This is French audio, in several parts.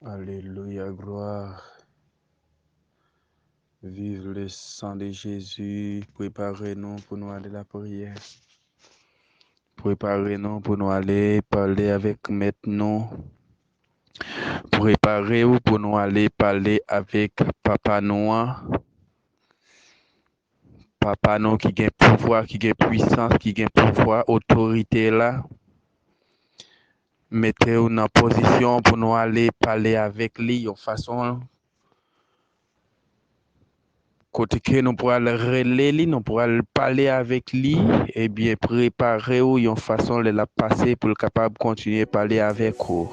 Alléluia, gloire. Vive le sang de Jésus. Préparez-nous pour nous aller à la prière. Préparez-nous pour nous aller parler avec maintenant. Préparez-vous pour nous aller parler avec Papa Noah. Papa Noah qui a pouvoir, qui a puissance, qui a pouvoir, autorité là. Mettez-vous dans position pour nous aller parler avec lui de façon côté que nous pourrons le relayer, nous pourrons parler avec lui et bien préparer ou une façon de la passer pour le capable de continuer à parler avec vous.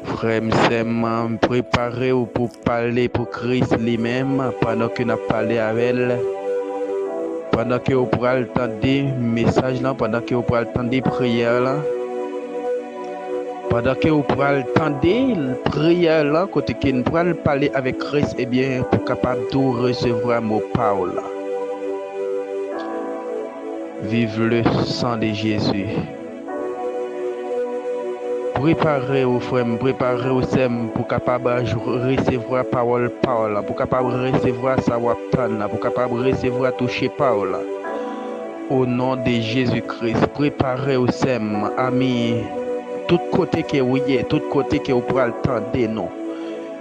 Frère, nous préparer pour parler pour Christ lui-même pendant que nous parlons avec elle. Pendant que vous pourrez entendre des messages là, pendant que vous pourrez entendre des prières là. Pendant que vous pourrez entendre des prières là, côté que nous pourrons parler avec Christ, et bien pour capable de recevoir mon parole. Vive le sang de Jésus. Préparez-vous, frère, préparez-vous pour capable de recevoir parole, pour capable de recevoir savoir prendre, pour capable de recevoir toucher parole. Au nom de Jésus-Christ, préparez-vous, amis. Tout côté que vous y êtes, tout côté que vous pourrez entendre nous.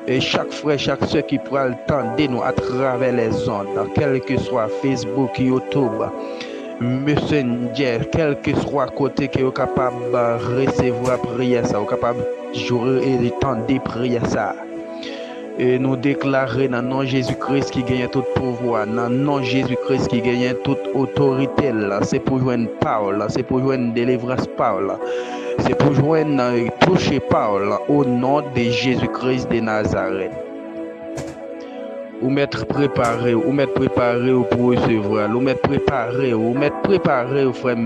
Et chaque frère, chaque soeur qui pourra entendre nous à travers les ondes, quel que soit Facebook, YouTube, Messenger, quel que soit côté que vous êtes capable de recevoir prière, ça, vous êtes capable de jouer et entendre des prières ça. Et nous déclarer dans le nom de Jésus-Christ qui gagne tout pouvoir, dans le nom de Jésus-Christ qui gagne toute autorité, c'est pour jouer une parole, c'est pour jouer une délivrance parole. C'est pour joindre toucher parole au nom de Jésus-Christ de Nazareth. Ou mettre préparé pour recevoir, ou mettre préparé, frère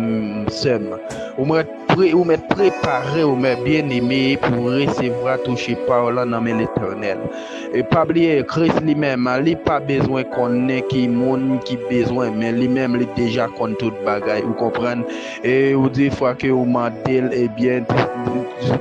Sem. Ou mettre préparé, ou mettre bien aimé pour recevoir toucher parole dans l'Éternel. Et pas oublier Christ lui-même, il n'a pas besoin qu'on ait qui monde qui besoin, mais lui-même il déjà compte toute bagaille, vous comprenez? Et ou des fois que vous mentez, et bien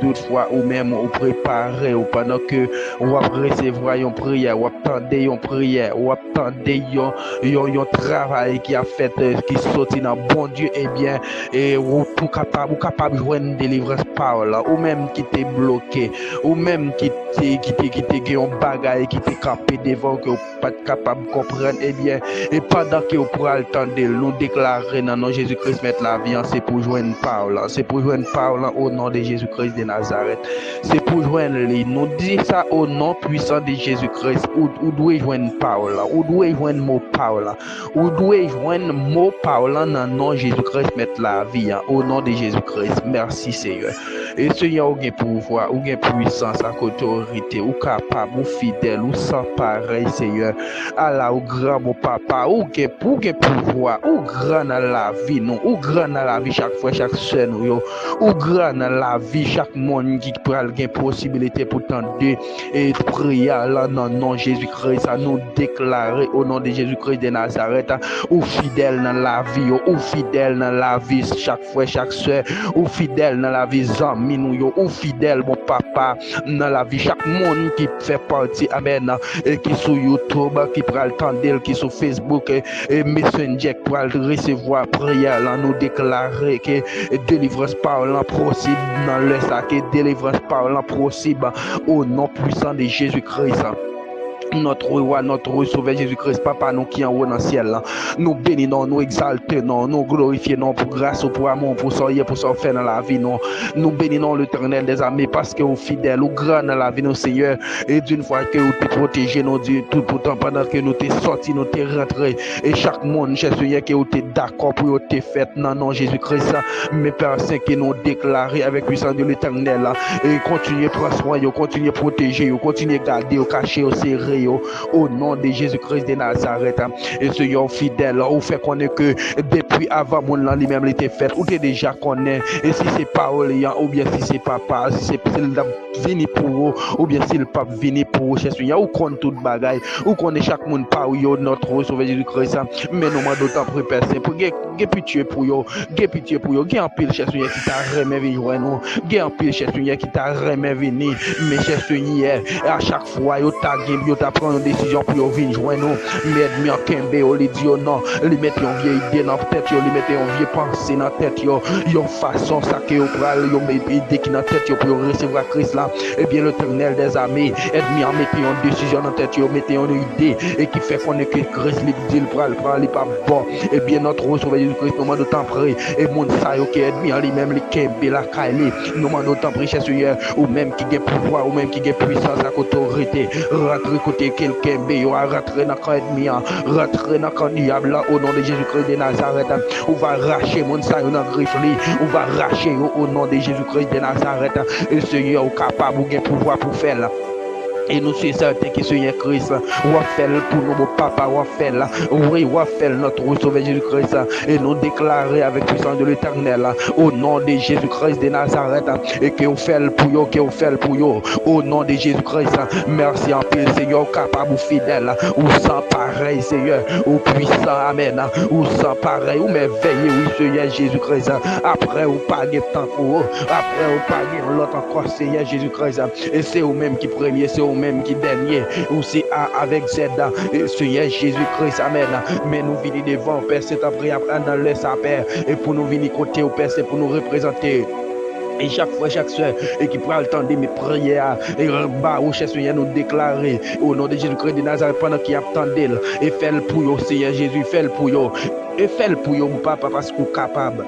d'autres fois ou même vous préparez ou pendant que vous recevoir une prière, vous attendez une prière, vous attendez un travail qui a fait, qui sorti dans bon Dieu, et bien et vous capable de jouer une délivrance parole, ou même qui t'est bloqué, ou même qui t'est un bagaille qui t'est campé devant que vous pas capable de comprendre, et bien et pendant que vous pourrez attendre nous déclarer dans nom Jésus-Christ mettre la vie, c'est pour jouer une parole, c'est pour jouer une parole au nom de Jésus-Christ de Nazareth, c'est pour joindre lui, nous dit ça au nom puissant de Jésus-Christ, ou doit joindre une parole, ou doit joindre mot parole, ou doit joindre mot parole dans le nom de Jésus-Christ mettre la vie au nom de Jésus-Christ. Merci Seigneur. Et Seigneur, ou gain pouvoir, ou gain puissance, à autorité, ou capable, ou fidèle, ou sans pareil Seigneur. Allah, ou grand mon papa, ou gain pouvoir, ou grand dans la vie, non, ou grand dans la vie chaque fois, chaque soeur, nous, ou grand dans la vie, chaque monde qui peut avoir possibilité pour tendre et prier là dans le nom de Jésus-Christ, à nous déclarer au nom de Jésus-Christ de Nazareth, ou fidèle dans la vie, ou fidèle dans la vie, chaque fois, chaque soeur, ou fidèle dans la vie, amis, nous, ou fidèle, mon papa, dans la vie, chaque monde qui fait partie, amen, et qui sur YouTube, qui prend le temps d'elle, qui sur Facebook, et Messenger, pour recevoir prière, là, nous déclarer que délivrance parole possible dans le sac, et délivrance parole possible au nom puissant de Jésus-Christ. Notre roi, notre sauveur Jésus-Christ, Papa, nous qui en haut dans le ciel, nous bénissons, nous exaltons, nous glorifions pour grâce, pour amour, pour soyez, pour ça faire dans la vie, nous bénissons l'Éternel des armées parce que vous fidèles, vous grand dans la vie, nous Seigneur, et d'une fois que vous te protégez, nous Dieu, tout pourtant pendant que nous t'es sortis, nous t'es rentrés, et chaque monde, cher Seigneur, que vous t'es d'accord pour vous t'es fait, non, non, Jésus-Christ, mes Pères Saints, que nous déclarer avec puissance de l'Éternel, et continuez à prendre soin, continuez à protéger, continuez à garder, cacher, serrer, au nom de Jésus-Christ de Nazareth. Et soyons fidèles, ou fait connaître que depuis avant mon nom lui-même était fait, ou t'es déjà connaît, et si c'est pas Olian, ou bien si c'est papa, si c'est vini pour vous, ou bien si le pape vini pour vous, cher Seigneur, ou connaît toute bagaille, ou connaît chaque monde par où notre sauveur Jésus-Christ, mais nous m'en d'autant préparer, pour gen pitié pour yo, gen pitié pour yo, gen en pile cher Seigneur qui t'a remis venir joindre nous, gen en pile cher Seigneur qui t'a remis venir, mais cher Seigneur, à chaque fois yo t'a prend une décision pour yo venir joindre nous, mais mi en kembe yo li di yo non, li mette yon vieille idée dans tête yo, li mette yon vieille pensée dans tête yo, yon façon ça que yo pral yo idée qui dans tête yo pour yo recevoir Christ là, et bien l'Éternel des armées aide mi en mettre une décision dans tête yo, mette une idée et qui fait qu'on est que Christ li dit le pral li pas bon, et bien notre Sauveur Jésus-Christ nous demande autant prier et monde ça yo qui aide mi en lui-même li kembe la kaili, nous demande autant prier chez Seigneur ou même qui gagne pouvoir ou même qui gagne puissance avec autorité, rentrer côté quelqu'un yo rentrer dans camp ennemi, rentrer dans camp diable là au nom de Jésus-Christ de Nazareth, on va arracher monde ça yo dans griffe li, on va arracher au nom de Jésus-Christ de Nazareth, et Seigneur est capable ou gagne pouvoir pour faire là. Et nous sommes certains que Seigneur Christ, on va faire pour nous, mon papa, on va faire là. Oui, on va faire notre Sauveur Jésus-Christ. Et nous déclarer avec puissance de l'Éternel, au nom de Jésus-Christ de Nazareth. Et que on fait pour eux, que on fait pour eux. Au nom de Jésus-Christ. Merci en paix, Seigneur, capable ou fidèle. Ou sans pareil, Seigneur. Ou puissant, Amen. Ou sans pareil, ou merveilleux, oui, Seigneur Jésus-Christ. Après, ou pas de temps pour eux. Après, ou pas de l'autre encore, Seigneur Jésus-Christ. Et c'est eux-mêmes qui premier, c'est même qui dernier, ou c'est avec Z, Seigneur Jésus-Christ, Amen. Mais nous venons devant, Père, c'est après apprendre dans le Père, et pour nous venir côté au Père, c'est pour nous représenter. Et chaque fois, chaque soeur, et qui prend le temps de mes prières, et bas au Seigneur nous déclarer, au nom de Jésus-Christ de Nazareth, pendant qu'il attendait, et fait le pour vous, Seigneur Jésus, fait le pour vous, et fait le pour vous, papa, parce que vous êtes capable.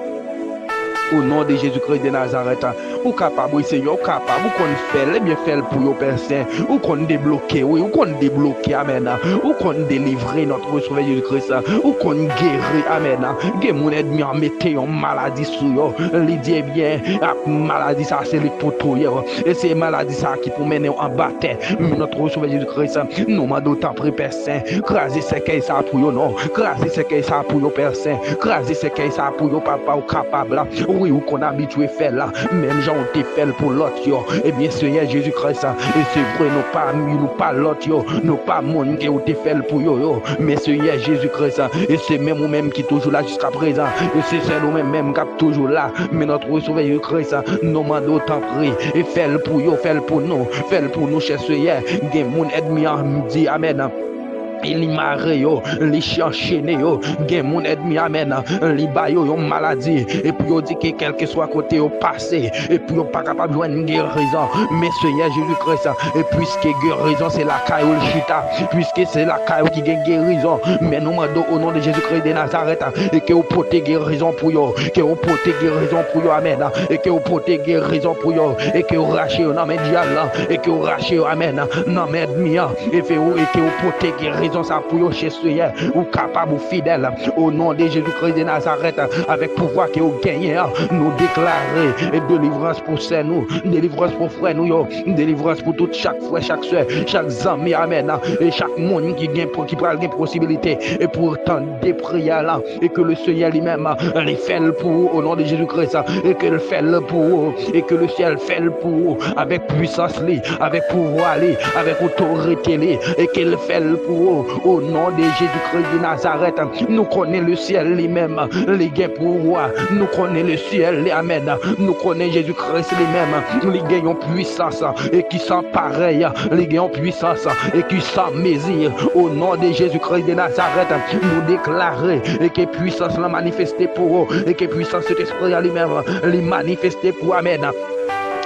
Au nom de Jésus-Christ de Nazareth, ou capable, Seigneur, ou capable, ou qu'on fait, bien fait pour vous, Père Saint, ou qu'on débloquer, oui, ou qu'on débloquer, Amen, ou qu'on délivrer notre Sauveur Jésus-Christ, ou qu'on guérit, Amen, que mon ennemi en mette une maladie sur vous, il dit bien, la maladie, ça, c'est les poteaux, et c'est maladie, ça, qui pour mener en bataille, notre Sauveur Jésus-Christ, nous m'en d'autant pris, Père Saint, craser ce qu'il ça pour vous, non, craser ce qu'il ça pour vous, Père Saint, craser ce qu'il ça pour vous, papa, ou capable, oui, ou qu'on habitué à faire là, même gens ont été fait pour l'autre, et bien Seigneur Jésus-Christ, et c'est vrai, nous pas l'autre, nous pas monde qui ont été fait pour eux, mais Seigneur Jésus-Christ, et c'est même nous-mêmes qui toujours là jusqu'à présent, et c'est nous-mêmes qui sont toujours là, mais notre Sauveur Jésus-Christ, nous demandons autant prier, et fait pour eux, fait pour nous, cher Seigneur, des monde ennemi dit Amen. Il marre yo, li enchaîné yo, gen mon ennemi Amen, li ba yo yon maladie, et puis yo dit que quel que soit côté yo passé, et puis yo pas capable de joindre une guérison, mais Seigneur Jésus-Christ, et puisque guérison c'est la caillou le chita, puisque c'est la caillou qui gagne guérison, mais nous demandons au nom de Jésus-Christ de Nazareth, et que vous portez guérison pour yo, que vous portez guérison pour yo, Amen, et que vous portez guérison pour yo, et que vous rachez yo dans mes diable, et que vous rachez yo, Amen, dans mes ennemis, et que vous portez guérison ça pour vous chez Seigneur, ou capable ou fidèle, au nom de Jésus-Christ de Nazareth, avec pouvoir que vous gagnez, nous déclarer et délivrance pour c'est nous, délivrance pour frère nous, délivrance pour toute chaque frère, chaque soeur, chaque ami, Amen, et chaque monde qui gagne qui prend des possibilités, et pour tant des prières là, et que le Seigneur lui-même les fait pour vous, au nom de Jésus-Christ, et que le fait pour vous, et que le ciel fait pour vous, avec puissance, avec pouvoir, avec autorité, et qu'il fait pour vous. Au nom de Jésus-Christ de Nazareth, nous connaissons le ciel lui-même, les gains pour roi, nous connaissons le ciel, les Amen, nous connaissons Jésus-Christ lui-même, les gains en puissance, et qui sont pareils, les gains en puissance, et qui sont mesure, au nom de Jésus-Christ de Nazareth, nous déclarer, et que puissance l'a manifesté pour eux, et que puissance cet esprit lui-même, les manifester pour Amen.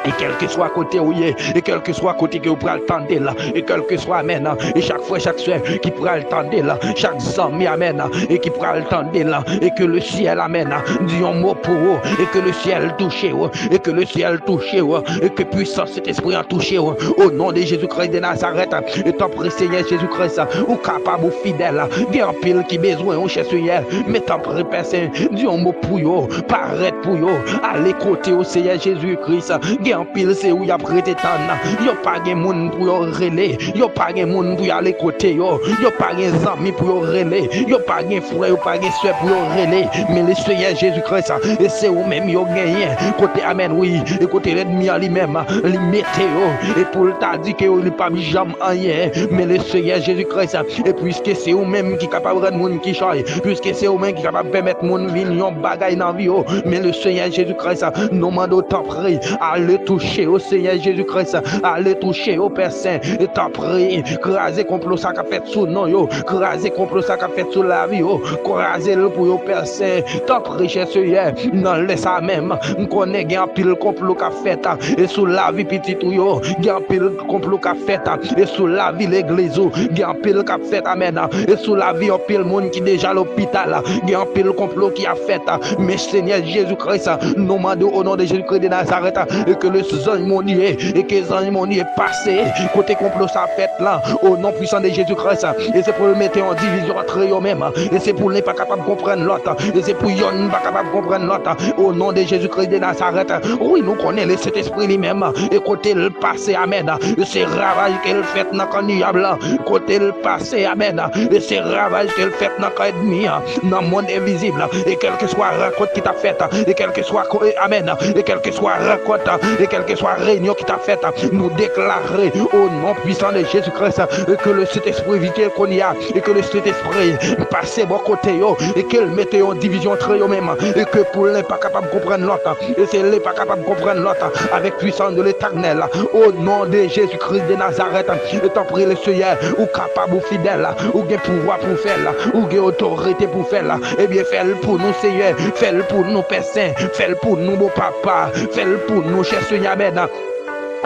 Et quel que soit côté où il est, et quel que soit côté que vous prenez le temps là, et quel que soit Amen, et chaque fois, chaque soeur qui prend le temps là, chaque ami Amen, et qui prend le temps là, et que le ciel Amen, dit un mot pour eux, et que le ciel touche, et que le ciel touche, et que puissance cet esprit a touché, au nom de Jésus-Christ de Nazareth, et ton Seigneur Jésus-Christ, ou capable ou fidèle, il y a un pile qui besoin, au cher Seigneur, mais ton personne, dit un mot pour eux, paraître pour eux, aller côté au Seigneur Jésus-Christ, gen pile c'est où y a prêté tan, yo pas gen moun pour yo relé, yo pas gen moun pour y aller côté yo pas gen amis pour yo relé, yo pas gen frère, yo pas gen soeur pour yo relé, mais le Seigneur Jésus-Christ et c'est ou même yo gagné côté amen oui, et côté l'ennemi en lui-même, li mette yo et pour t'a dit que il pas jamais rien, mais le Seigneur Jésus-Christ et puisque c'est ou même qui capable rendre monde qui change, puisque c'est ou même qui capable permettre monde vivre bagaille dans vie, mais le Seigneur Jésus-Christ nous demande autant prier, aller toucher au Seigneur Jésus-Christ, aller toucher au Père Saint et t'en prier, craser complot ça qu'a fait sous non yo, craser complot ça qu'a fait sous la vie yo, craser le pour yo Père Saint, t'en prier cher Seigneur, non laisse ça même, on connaît gen pile complot qu'a fait et sous la vie petit yo, gen pile complot qu'a fait et sous la vie l'église gen pile qu'a fait amen, et sous la vie pile monde qui déjà l'hôpital, gen pile complot qui a fait, mais Seigneur Jésus-Christ nous demandons au nom de Jésus-Christ de Nazareth et que le zangmonier et que zangmonier passé côté complot ça fait là au nom puissant de Jésus-Christ, et c'est pour le mettre en division entre eux-mêmes, et c'est pour ne pas capable de comprendre l'autre, et c'est pour yon pas capable de comprendre l'autre au nom de Jésus-Christ de Nazareth. Oui, nous connaissons cet esprit lui-même et côté le passé amen, et c'est ravage qu'elle fait dans le diable, côté le passé amen, et c'est ravage qu'elle fait dans l'ennemi, dans le monde invisible, et quel que soit rencontre qui t'a fait, et quel que soit amen, et quel que soit rencontre, et quel que soit réunion qui t'a fait, nous déclarer au nom puissant de Jésus-Christ que le Saint-Esprit vite qu'on y a, et que le Saint-Esprit passe bon côté yo, et qu'elle mette en division entre eux même, et que pour l'un pas capable de comprendre l'autre, et c'est l'un pas capable de comprendre l'autre avec puissance de l'Éternel, au nom de Jésus-Christ de Nazareth, et t'en prie le Seigneur, ou capable ou fidèle, ou gain pouvoir pour faire, ou gain autorité pour faire, et bien fais-le pour nous Seigneur, fais-le pour nous Père Saint, fais-le pour nous mon papa, fais-le pour nous cher Seigneur amen.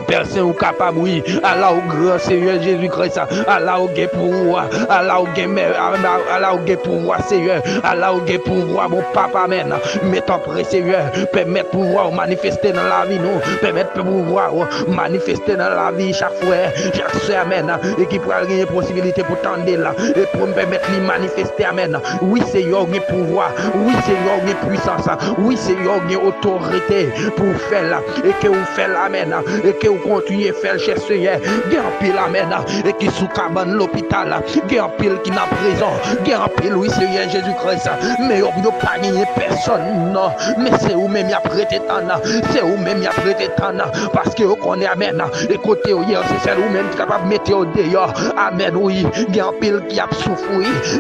Personne ou capable oui, Allah au grand Seigneur Jésus-Christ, Allah au gain pouvoir, Allah au gain Allah au gain pouvoir Seigneur, Allah au gain pouvoir mon papa amen. Mettons près Seigneur, permettre pouvoir manifester dans la vie nous, permettre pouvoir manifester dans la vie chaque frère, chaque soeur amen, et qui pourra gagner possibilité pour tendre là et pour me permettre de manifester amen. Oui Seigneur gain pouvoir, oui Seigneur gain puissance, oui Seigneur gain autorité pour faire là et que vous faites amen, et que vous continuez à faire chez Seigneur, gen pile amen, et qui sous cabane l'hôpital, gen pile qui n'a prison, gen pile oui Seigneur Jésus-Christ, mais vous ne pas gagner personne non, mais c'est vous même y a prêté tant, c'est vous même y a prêté tant, parce que vous connaissez amen, et côté hier c'est celle vous même qui capable mettre au dehors, amen oui, gen pile qui a souffert,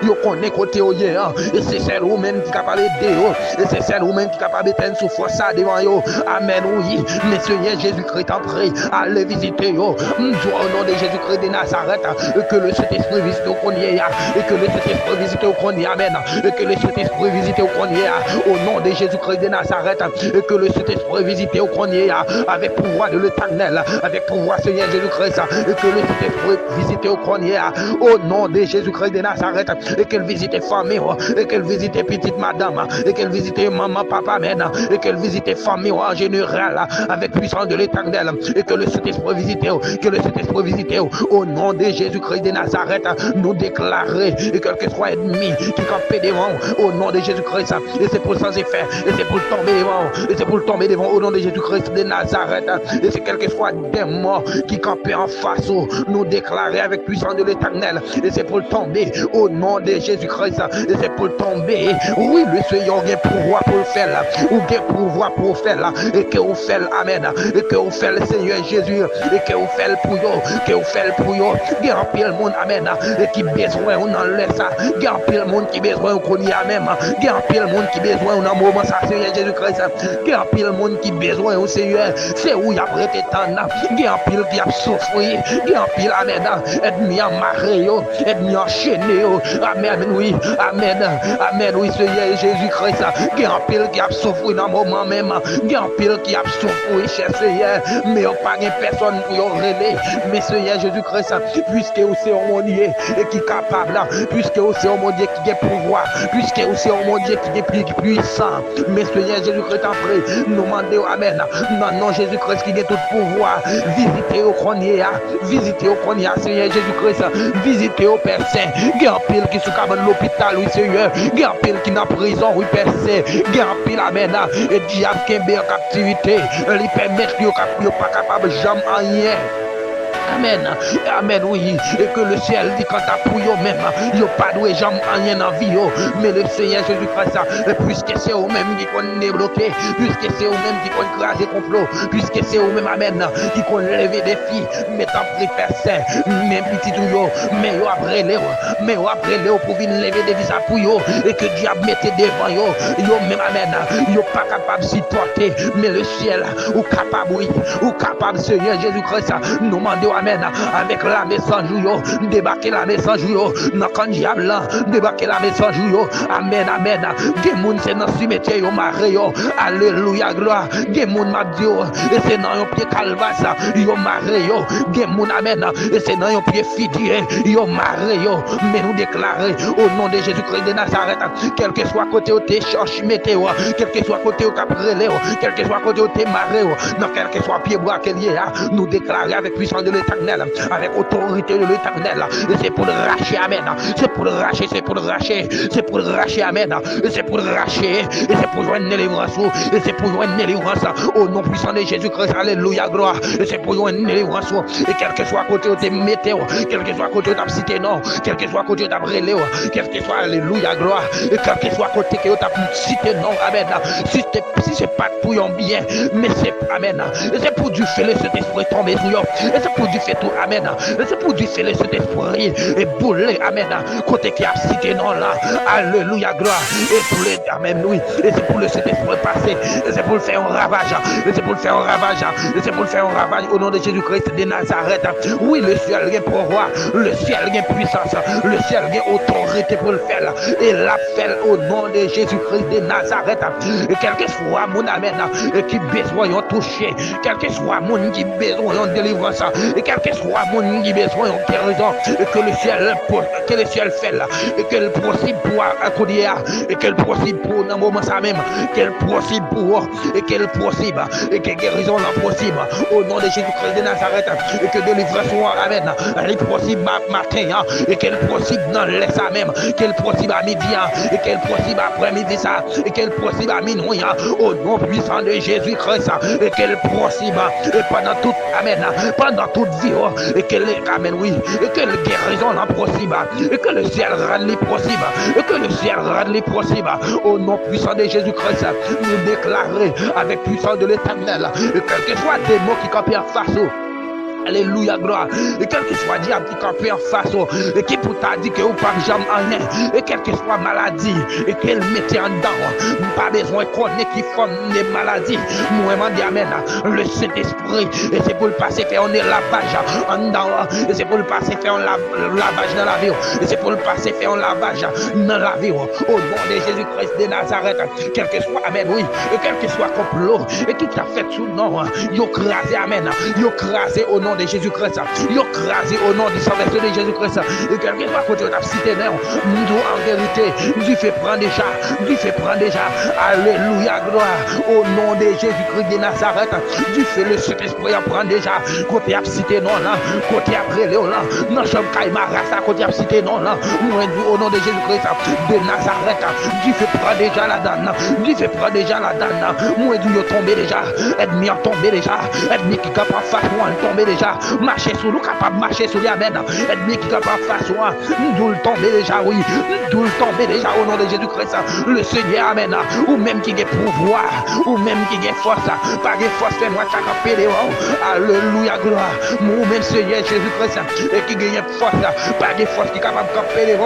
vous connaissez côté hier, et c'est celle vous même qui capable aider, et c'est celle vous même qui capable éteindre souffrance ça devant vous, amen oui, mais Seigneur Jésus-Christ en prie, allez visiter yo, au nom de Jésus-Christ de Nazareth, et que le Saint-Esprit visite au Cogné, et que le Saint-Esprit visite au Cogné, amen, et que le Saint-Esprit visite au Cogné, au nom de Jésus-Christ de Nazareth, et que le Saint-Esprit visite au Cogné, avec pouvoir de l'Éternel, avec pouvoir Seigneur Jésus-Christ, et que le Saint-Esprit visite au Cogné, au nom de Jésus-Christ de Nazareth, et qu'elle visite famille, et qu'elle visite petite madame, et qu'elle visite maman, papa, amen, et qu'elle visite famille en général, avec puissance de l'Éternel, et que le Saint-Esprit visite, que le Saint-Esprit visite, au nom de Jésus-Christ de Nazareth, nous déclarer, et quel que soit ennemi qui campe devant, au nom de Jésus-Christ, et c'est pour sans effet, et c'est pour tomber devant, et c'est pour tomber devant, au nom de Jésus-Christ de Nazareth, et c'est quel que soit démon qui campe en face, nous déclarer avec puissance de l'Éternel, et c'est pour tomber, au nom de Jésus-Christ, et c'est pour tomber, oui, le Seigneur a pouvoir pour le faire, ou a pouvoir pour le faire, et que vous faites, amen, et que vous faites le Seigneur Jésus, et que vous faites pour vous, que vous faites pour vous, il y a un pile monde, amen, et qui besoin, on en laisse ça, il y a un pile monde qui besoin, on connaît, amen, il y a un pile monde qui besoin, on a un moment, ça, Seigneur Jésus-Christ, il y a un pile monde qui besoin, au Seigneur, c'est où il y a prêté tant, il y a un pile qui a souffert, il y a un pile, amen, aide-moi à marrer, aide-moi à enchaîner, amen, oui, amen, amen, oui, Seigneur Jésus-Christ, il y a un pile qui a souffert dans le moment même, il y a un pile qui a souffert, cher Seigneur, mais on pas de personne pour y relayer. Mais Seigneur Jésus-Christ, puisque vous c'est un monde et qui est capable, puisque vous c'est un monde qui a pouvoir, puisque vous c'est un monde qui est plus puissant. Mais Seigneur Jésus-Christ, après, nous demandons, Amen. Non, non, Jésus-Christ qui a tout pouvoir. Visitez au Cronia, visitez au Cronia, Seigneur Jésus-Christ, visitez au Père Saint. Il y a un pile qui sont à l'hôpital, oui, Seigneur. Il y a un pile qui est en prison, oui, Père Saint. Il y a un pile, Amen. Et diable qui est en captivité, il permet qu'il n'est pas capable de jamais rien. Amen, amen, oui, et que le ciel dit quand t'as pour eux-mêmes, ils n'ont pas de jambes rien en vie, mais le Seigneur Jésus-Christ, puisque c'est eux-mêmes qui ont débloqué, puisque c'est eux-mêmes qui ont crasé complot, puisque c'est eux-mêmes, amen, qui ont levé des filles, mais t'en prie, Père Saint, même petit tout, mais yo après les, pour venir lever des visages pour eux, et que diable mette devant yo même, amen, yo pas capable de supporter, mais le ciel, ou capable, oui, ou capable, Seigneur Jésus-Christ, nous demandons, amen, avec la message, débarquer la message, dans le diable, débarquer la message, amen, amen. Des gens c'est dans le cimetière, yo maré, alléluia, gloire. Des gens m'a dit, et c'est dans un pied calvas, yo maré, des gens, amen, et c'est dans un pied fidèle, yo maré, mais nous déclarer au nom de Jésus-Christ de Nazareth, quel que soit côté où t'es cherche météo, quel que soit côté où t'as brûlé, quel que soit côté où t'es maré, dans quel que soit pied bois qu'il y a, nous déclarer avec puissance de l'Éternel, avec autorité de l'Éternel, et c'est pour le racher, amen, c'est pour le racher, c'est pour le racher, c'est pour le racher, amen, et c'est pour le racher, et c'est pour joindre une délivrance, et c'est pour joindre une délivrance, au nom puissant de Jésus-Christ, alléluia, gloire, et c'est pour joindre une délivrance, et quel que soit côté où t'es météo, quel que soit côté où t'as cité non, quel que soit côté où t'as brûlé, quel que soit, alléluia, gloire, et quel que soit côté où t'as cité non, amen, si c'est pas pour yon bien, mais c'est, amen, et c'est pour du fêler cet esprit tomber sur yon, et c'est pour du fait tout, amen, et c'est pour du fêler cet esprit, et bouler, amen, côté qui a cité non là, alléluia, gloire, et pour le, amen, oui, et c'est pour le cet esprit passer, et c'est pour le faire un ravage, et c'est pour le faire un ravage, et c'est pour le faire un ravage au nom de Jésus-Christ de Nazareth, oui, le ciel vient pouvoir, le ciel vient puissance, le ciel vient autorité pour le faire, et la fait au nom de Jésus-Christ de Nazareth, et quel que soit mon amen, qui besoin de toucher, quel que soit mon qui besoin de délivrance, et quel que soit mon qui besoin de guérison, et que le ciel fait là, et que le possible pour accorder, et que le possible pour dans le moment ça même, quel possible pour, et quel possible, et que guérison là possible, au nom de Jésus-Christ de Nazareth, et que délivrance soit, amen, est possible matin, et quel possible dans l'est ça même, quel possible à midi, et quel possible après-midi ça, et quel possible à minuit, au nom puissant de Jésus-Christ, et quel possible, et pendant toute, amen, pendant toute vie, et quel, amen, oui, et que la guérison là possible, et que le ciel rende les possible, et que le ciel rende les possible, au nom puissant de Jésus-Christ, nous déclarer avec puissance de l'Éternel, et quel que soit des mots qui campent en face, alléluia, gloire. Et quel que soit diable qui campe en face, et qui pour t'a dit que vous pas jamais rien, et quelle que soit maladie, et qu'elle mette en dedans, pas besoin de connaître qui font des maladies. Moi, je dis amen, le Saint-Esprit, et c'est pour le passer faire un lavage en dedans, et c'est pour le passer faire un lavage dans la vie, et c'est pour le passer faire un lavage dans la vie, au nom de Jésus-Christ de Nazareth, quel que soit, amen, oui, et quel que soit complot, et qui t'a fait sous nom, yo crasé, amen, yo crasé au nom de Jésus-Christ, yo crasé au nom du sang de Jésus-Christ, et quelqu'un soit côté de la cité, nous en vérité, Dieu fait prendre déjà, alléluia, gloire, au nom de Jésus-Christ de Nazareth, Dieu fait le Saint-Esprit en prendre déjà, côté de la cité, non là, côté après Léon là, non, chambre Kaïmarasa, côté de la cité, non là, au nom de Jésus-Christ de Nazareth, Dieu fait prendre déjà la donne, Dieu fait prendre déjà la donne, moi, Dieu tombé déjà, ennemi a tombé déjà, ennemi qui capable face, moi, tombé déjà. Marcher sur nous, capable de marcher sur les amen. Ennemi qui capable de faire soi, nous le tomber déjà, oui. Nous le tomber déjà au nom de Jésus-Christ. Le Seigneur, amen. Ou même qui a pouvoir, ou même qui a force, pas de force, fait moi, ça camper les alléluia, gloire. Ou même Seigneur Jésus-Christ, et qui a force, pas de force qui est capable de camper les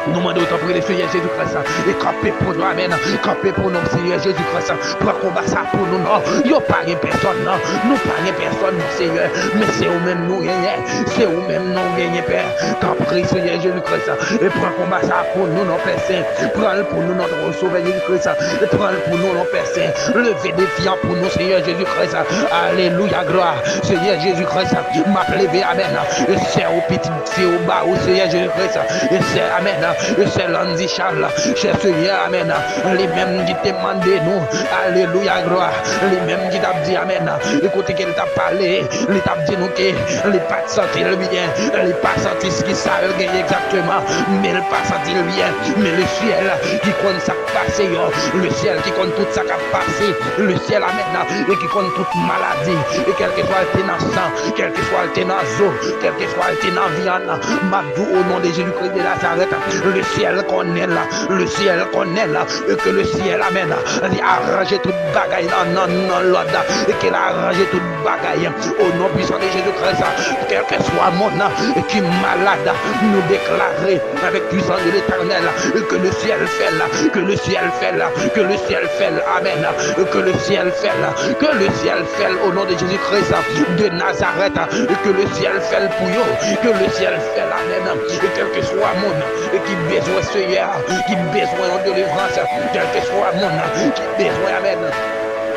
nous demandons autant pour le Seigneur Jésus-Christ et camper pour nous, amen. Camper pour nous, Seigneur Jésus-Christ. Pour combattre ça pour nous, non. Yo pas de personne, non. Nous pas de personne, Seigneur, mais c'est au même nous gagner, c'est au même nous gagner, Père. T'en prie, Seigneur Jésus-Christ, et prends combat ça pour nous, nos Père Saint. Prends-le pour nous, notre Sauveur Jésus-Christ, et prends-le pour nous, nos Père Saint. Levez des fiants pour nous, Seigneur Jésus-Christ. Alléluia, gloire. Seigneur Jésus-Christ, m'appelez, Amen. Et c'est au petit, c'est au bas, au Seigneur Jésus-Christ. Et c'est Amen. Et c'est Landy Charles, cher Seigneur, Amen. Les mêmes qui demandent nous, Alléluia, gloire. Les mêmes qui t'ont dit, Amen. Écoutez qu'elle t'a parlé, il t'a dit nous que les pas senti le bien, les pas senti ce qui savent exactement, mais le pas senti le bien, mais le ciel qui compte ça passé, le ciel qui compte tout ça qui a passé, le ciel Amen, et qui compte toute maladie, et quel que soit le dans sang, quel que soit le dans eau, quel que soit le dans viande, Mabdou au nom de Jésus-Christ de Nazareth, le ciel qu'on est là, le ciel qu'on est là, et que le ciel Amen, il a arrangé toute bagaille dans l'ordre, et qu'il a arrangé toute bagaille au nom puissant de Jésus-Christ, quel que soit mon âme qui est malade, nous déclarer avec puissance de l'Éternel que le ciel fait là, que le ciel fait là, que le ciel fait là, Amen, que le ciel fait là, que le ciel fait au nom de Jésus-Christ de Nazareth, que le ciel fait pour eux, que le ciel fait là, Amen, et quel que soit mon âme qui besoin Seigneur, qui besoin de délivrance, quel que soit mon âme qui besoin, Amen.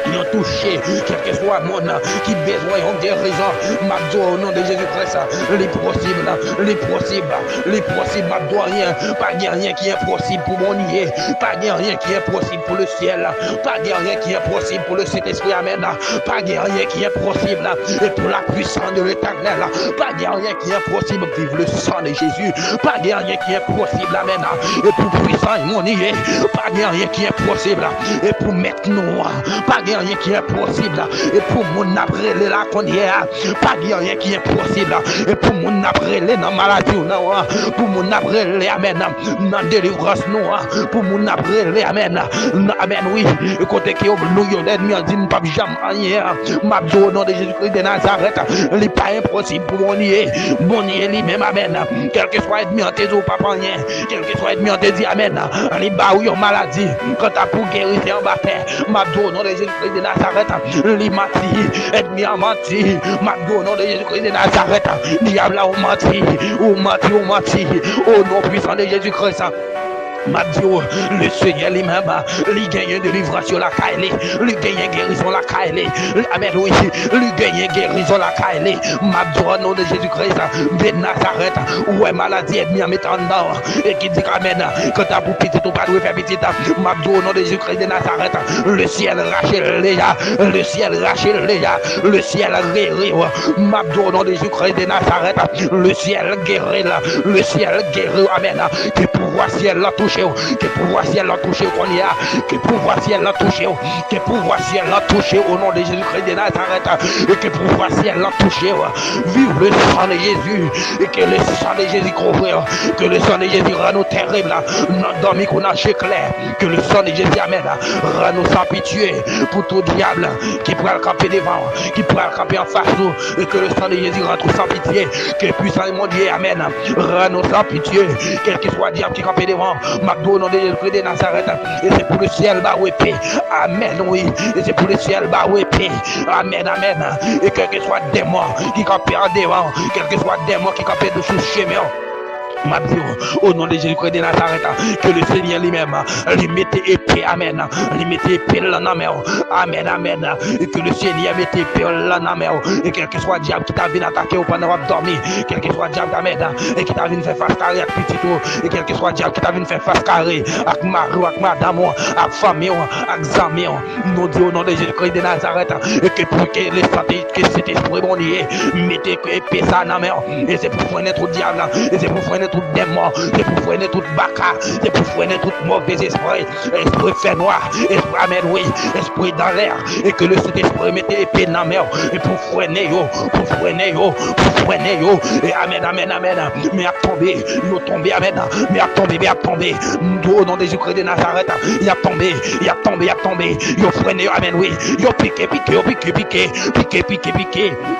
Ils ont touché, quel que soit mon qui besoin de guérison, Mabdo au nom de Jésus-Christ, les possibles, Mabdo rien, pas rien qui est impossible pour mon nier, pas rien qui est impossible pour le ciel, pas rien qui est impossible pour le Saint-Esprit, Amen, pas rien qui est impossible, et pour la puissance de l'Éternel, pas rien qui est impossible, vive le sang de Jésus, pas rien qui est impossible, Amen, et pour puissant mon nier, pas rien qui est impossible, et pour mettre nous, pas rien qui est possible et pour mon après les là qu'on y est pas rien qui est possible et pour mon après les dans maladie pour mon après les amen dans délivrance nous pour mon après les amen amen oui côté qui nous yon ennemi dit pas jamais rien m'abdo au nom de Jésus-Christ de Nazareth il pas impossible pour mon nier lui-même amen quel que soit ennemi en tes eaux pas rien quel que soit ennemi en tes dit amen les ba ou yon maladie quand t'as pour guérir en baptême m'abdo au nom de Jésus-Christ de Nazareth, l'imati, ennemi a menti, Magdo, nom de Jésus-Christ de Nazareth, diable a menti, ou menti, au nom puissant de Jésus-Christ. Madio, le Seigneur lui-même, lui gagne délivrance sur la caille, lui gagne guérison la caille, amen oui, lui gagne guérison la caille, Madio au nom de Jésus-Christ de Nazareth, où est maladie ennemi en mettant dedans, et qui dit amen, quand t'as pour petit ou pas de faire petit, Madio au nom de Jésus-Christ de Nazareth, le ciel rachète déjà, le ciel rachète déjà, le ciel guérit, Madio au nom de Jésus-Christ de Nazareth, le ciel guérit, amen, que pouvoir ciel la touche. Que pouvoir ciel l'a touché qu'on y a, que pouvoir ciel l'a touché, que pouvoir ciel l'a touché au nom de Jésus-Christ de Nazareth, et que pouvoir ciel l'a touché, vive le sang de Jésus, et que le sang de Jésus couvre, que le sang de Jésus rend nous terribles, dormi qu'on a chez clair, que le sang de Jésus amène, rend nous sans pitié pour tout diable qui pourra le camper devant, qui pourra le camper en face nous, et que le sang de Jésus rend nous sans pitié, que puissant mon Dieu amène, rend nous sans pitié, quel que soit diable qui camper devant. Magdo au nom de Jésus-Christ de Nazareth, et c'est pour le ciel bas paix. Amen, oui, et c'est pour le ciel bas paix. Amen, amen. Et quel que soit démon qui campent en devant, quel que soit démon qui campent dessous le chemin. Au nom de Jésus-Christ de Nazareth, que le Seigneur lui-même lui mette épée, amen, lui mette épée là dans mer, amen, amen, et que le Seigneur mette épée là dans mer, et quel que soit diable qui t'a venu attaquer ou pendant que dormir, quel que soit diable amen, et qui t'a venu faire face carré avec petit tout, et quel que soit diable qui t'a venu faire face carré avec mari, avec madame, avec famille, avec amis, nous disons au nom de Jésus-Christ de Nazareth, et que pour que les santé, que cet esprit bon lié, mettez épée ça dans mer, et c'est pour freiner tout diable, et c'est pour freiner tout démon, c'est pour freiner tout baka, c'est pour freiner tout mauvais esprit, esprit fait noir, esprit amen oui, esprit dans l'air, et que le Saint-Esprit mette épée dans la mer, et pour freiner yo, et amen, amen, amen, mais à tomber, amen, mais à tomber, au nom de Jésus-Christ de Nazareth, il a tombé, yo freiner, amen oui, yo piqué,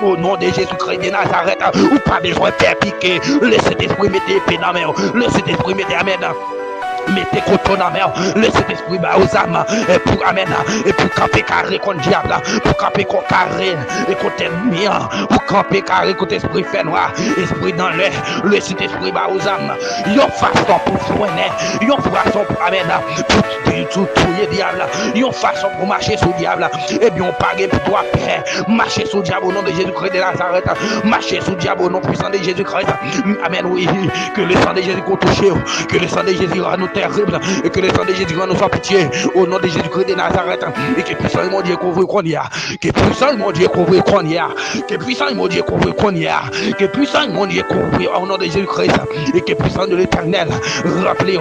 au nom de Jésus-Christ de Nazareth, ou pas besoin de faire piquer, le Saint-Esprit mette épée dans la mer, le Saint-Esprit mette amen. mettez contre la mer, le Saint-Esprit bat aux âmes, et pour amen, et pour camper carré contre diable, pour camper contre carré, et contre ennemi, pour camper carré contre esprit fait noir, esprit dans l'air, le Saint-Esprit bat aux âmes, yon façon pour soigner, yon façon pour amen, pour tuer diable, yon façon pour marcher sous diable, et bien on parle pour toi, Père, marcher sous diable au nom de Jésus-Christ de Nazareth, marcher sous diable au nom puissant de Jésus-Christ, amen, oui, que le sang de Jésus qu'on touche, que le sang de Jésus rend nous terrible, et que le sang de Jésus rend nous sans pitié, au nom de Jésus-Christ de Nazareth, et que puissant mon Dieu couvre qu'on y a, que puissant mon Dieu couvre qu'on y a, que puissant mon Dieu couvre qu'on y a, que puissant mon Dieu couvre au nom de Jésus-Christ, et que puissant de l'Éternel, rappelez,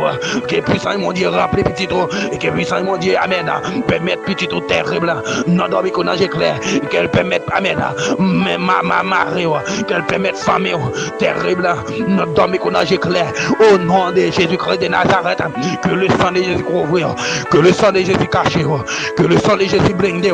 que puissant mon Dieu rappelez petit trop, et que puissant mon Dieu, amen, permettre petit trop terrible, non dormir qu'on a clair, qu'elle permette, amen, ma marée, qu'elle permette famille terrible, non dormir qu'on a clair, au nom de Jésus-Christ de Nazareth, que le sang de Jésus couvre, que le sang de Jésus cache, que le sang de Jésus blinde,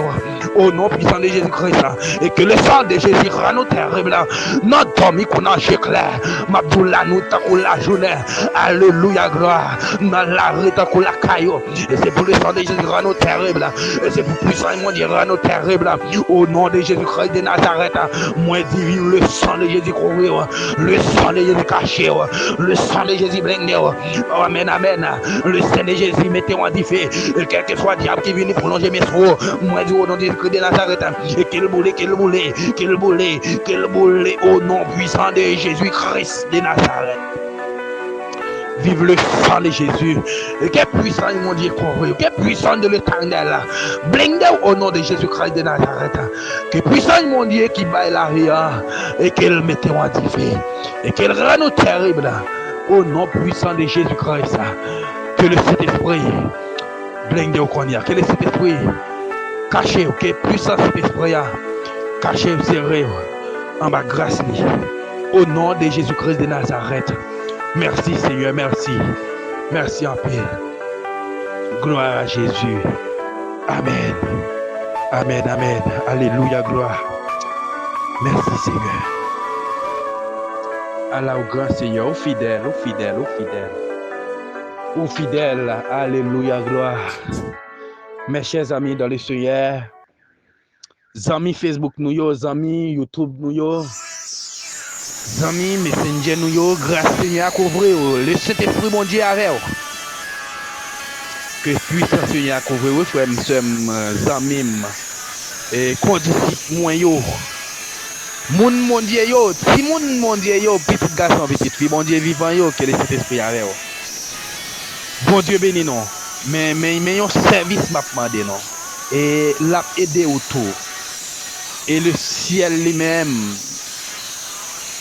au nom puissant de Jésus-Christ, et que le sang de Jésus rend nous terrible, non dormir qu'on a clair, Mabdoula nous t'accou la journée, alléluia gloire, dans la rue t'accou la caillou, et c'est pour le sang de Jésus rend nous terrible, et c'est pour puissant mon Dieu rend nous terrible, au nom de Jésus-Christ de Nazareth, moi divine le sang de Jésus couvre, le sang de Jésus caché, le sang de Jésus blindé, amen, amen, le sang de Jésus mettez en diffé, et quel que soit diable qui vient prolonger mes soins, moi dis au nom de Jésus-Christ de Nazareth, et qu'il boule, au nom puissant de Jésus-Christ de Nazareth. Vive le sang de Jésus. Et quel puissant mon Dieu couvre. Quel puissant de l'Éternel. Blindé au nom de Jésus-Christ de Nazareth. Quel puissant mon Dieu qui baille la vie. Et qu'il mette en diffé. Et qu'il rend nous terrible. Au nom puissant de Jésus-Christ. Que le Saint-Esprit blindé au cornier. Que le Saint-Esprit caché. Que puissant Saint-Esprit caché au serré. En bas grâce. Au nom de Jésus-Christ de Nazareth. Merci Seigneur, merci. Merci en paix. Gloire à Jésus. Amen. Amen, amen. Alléluia, gloire. Merci Seigneur. Allah au grand Seigneur, au fidèle, au fidèle, au fidèle. Au fidèle, alléluia, gloire. Mes chers amis dans le Seigneur, amis Facebook nous yo, amis YouTube nous yo, amis Messenger nous yo, grâce Seigneur à couvrir le Saint-Esprit mon Dieu avec vous. Que puissant Seigneur à couvrir vous, frères, amis, et condisciples moi yo. Mon Dieu yo, si mon Dieu yo, petit garçon, petite fille, mon Dieu vivant yo, que le Saint-Esprit avec vous. Bon Dieu béni non. Mais un service m'a demandé non. Et l'a aidé autour. Et le ciel lui-même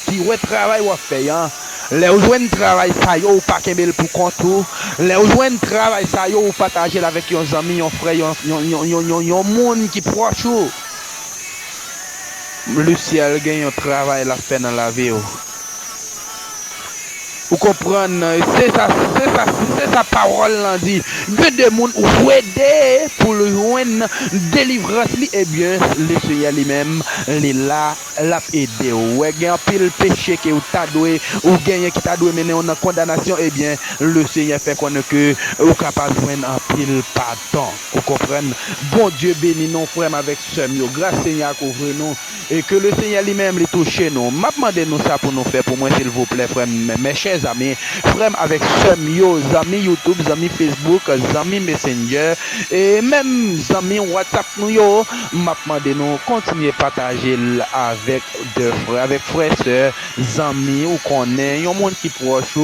qui ouais travail ou fait hein. Les joindre travail ça yo ou pas kembel pour compte. Les joindre travail ça yo ou partager avec yon amis, yon frère, yon monde qui proche. Le ciel gagne un travail la fait dans la vie. Vous comprenez, c'est sa parole là dit. Que des monde ou aider pour le joindre délivrance li eh bien le Seigneur lui-même les là l'a aider. Ouais gagne pile péché que ou t'a doué ou gagne qui t'a doué mener en condamnation eh bien le Seigneur fait connaître que ou capable joindre en pile pardon. Vous comprenez. Bon Dieu bénit nos frères avec sœurs. Grâce Seigneur couvre nous et que le Seigneur lui-même les touche nous. M'a demandé nous ça pour nous faire pour moi s'il vous plaît frère mes chers amis, frères avec yo, amis YouTube, amis Facebook, amis Messenger et même amis WhatsApp nous yo, m'a demandé nous continuer partager avec deux frères, avec frères sœurs, amis ou connaît, yon monde qui proche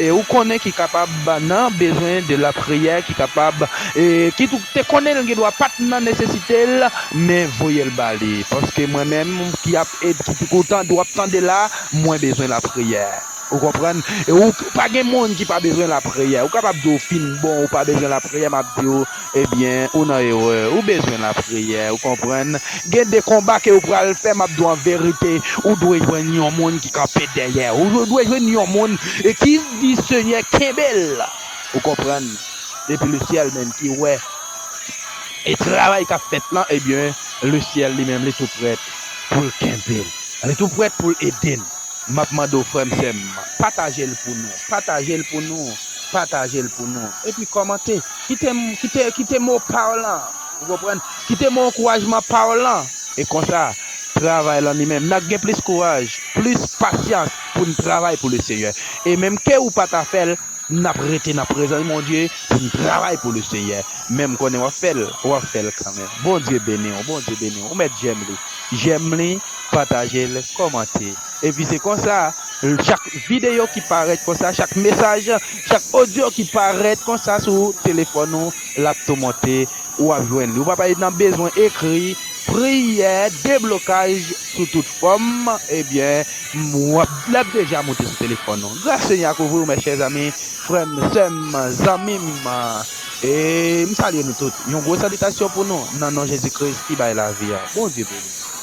et ou connaît qui capable nan besoin de la prière, qui capable et qui te connaît qui doit pas nan nécessité mais voyez le balai parce que moi-même qui a qui content doit attendre là, moins besoin de la prière. Vous comprenez? Et ou pas de monde qui pas besoin de la prière. Ou capable de fin bon ou pas besoin de la prière, m'a dit eh bien, on a erreur, ou besoin de la prière, vous comprenez? Il y a des combats que vous pouvez faire, m'a dit en vérité, ou doit joindre un monde qui campe derrière. Ou doit joindre un monde et qui dit Seigneur Kebel. Vous comprenez? Et puis le ciel même qui ouais. Et travail qu'a fait là, eh bien, le ciel lui-même est tout prêt pour le Kebel. Elle est tout prête pour aider. M'a demandé aux frères, partagez-le pour nous. Partagez-le pour nous. partagez le pour nous. Et puis commentez. Quittez mon parlant. Vous comprenez? Quittez mon encouragement parlant. Et comme ça, travail là lui-même. N'a plus courage, plus patience pour nous travailler pour le Seigneur. Et même que ou pas ta fait, n'a prêté n'a présent mon Dieu pour nous travailler pour le Seigneur. Même qu'on est fait quand même. Bon Dieu béni, bon Dieu béni. On met j'aime les, partagez le, commentez. Et puis c'est comme ça, chaque vidéo qui paraît comme ça, chaque message, chaque audio qui paraît comme ça sur téléphone, laptop monté ou à joindre. Vous pas dans besoin écrit, prière, déblocage sous toute forme. Eh bien, moi, l'ai déjà monté sur téléphone. Grâce Seigneur à vous, mes chers amis, frères, sœurs, amis, et nous saluons nous tous. Une grosse salutation pour nous. Non, Jésus-Christ qui va la vie. Bon Dieu béni.